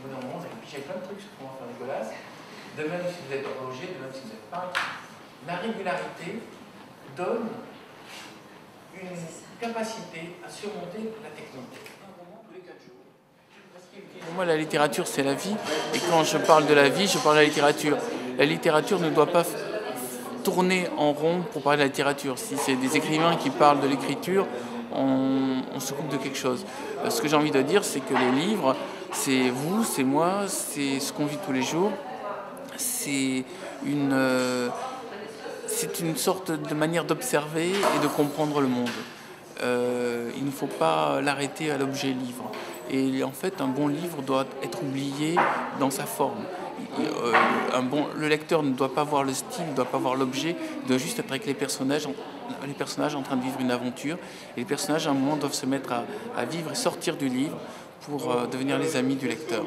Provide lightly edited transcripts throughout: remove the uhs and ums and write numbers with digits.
découvrir le monde, j'ai pigé plein de trucs sur comment faire des colasses. De même si vous êtes horloger, de même si vous êtes peintre. La régularité donne une capacité à surmonter la technique. Pour moi, la littérature, c'est la vie. Et quand je parle de la vie, je parle de la littérature. La littérature ne doit pas tourner en rond pour parler de la littérature. Si c'est des écrivains qui parlent de l'écriture, on se coupe de quelque chose. Ce que j'ai envie de dire, c'est que les livres, c'est vous, c'est moi, c'est ce qu'on vit tous les jours. C'est une sorte de manière d'observer et de comprendre le monde. Il ne faut pas l'arrêter à l'objet livre. Et en fait, un bon livre doit être oublié dans sa forme. Le lecteur ne doit pas voir le style, ne doit pas voir l'objet, il doit juste être avec les personnages en train de vivre une aventure. Et les personnages, à un moment, doivent se mettre à vivre et sortir du livre pour devenir les amis du lecteur.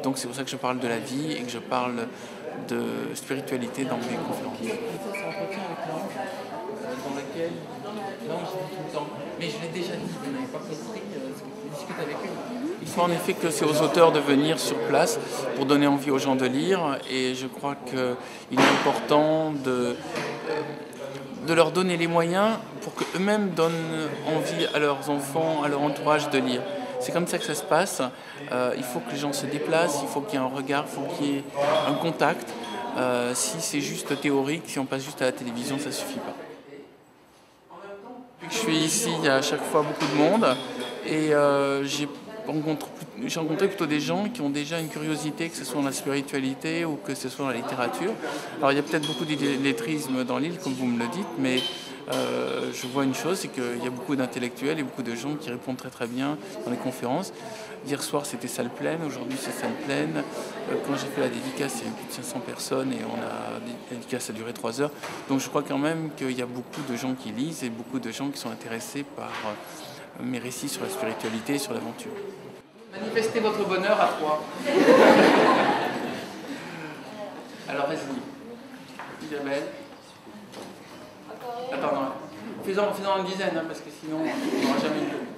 Donc c'est pour ça que je parle de la vie et que je parle de spiritualité dans mes conférences. C'est un entretien avec l'ange, dans lequel l'ange dit tout le temps. Mais je l'ai déjà dit, vous n'avez pas compris ce que je discute avec eux. Il faut en effet que c'est aux auteurs de venir sur place pour donner envie aux gens de lire. Et je crois qu'il est important de leur donner les moyens pour qu'eux-mêmes donnent envie à leurs enfants, à leur entourage de lire. C'est comme ça que ça se passe. Il faut que les gens se déplacent, il faut qu'il y ait un regard, il faut qu'il y ait un contact. Si c'est juste théorique, si on passe juste à la télévision, ça ne suffit pas. Depuis que je suis ici, il y a à chaque fois beaucoup de monde et j'ai rencontré plutôt des gens qui ont déjà une curiosité, que ce soit dans la spiritualité ou que ce soit dans la littérature. Alors il y a peut-être beaucoup d'illettrisme dans l'île, comme vous me le dites, mais je vois une chose, c'est qu'il y a beaucoup d'intellectuels et beaucoup de gens qui répondent très très bien dans les conférences. Hier soir c'était salle pleine, aujourd'hui c'est salle pleine. Quand j'ai fait la dédicace, il y avait plus de 500 personnes et la dédicace a duré 3 heures. Donc je crois quand même qu'il y a beaucoup de gens qui lisent et beaucoup de gens qui sont intéressés par mes récits sur la spiritualité et sur l'aventure. Manifestez votre bonheur à 3. Alors vas-y. Isabelle. Attends, non. Faisons une dizaine, hein, parce que sinon on n'aura jamais eu.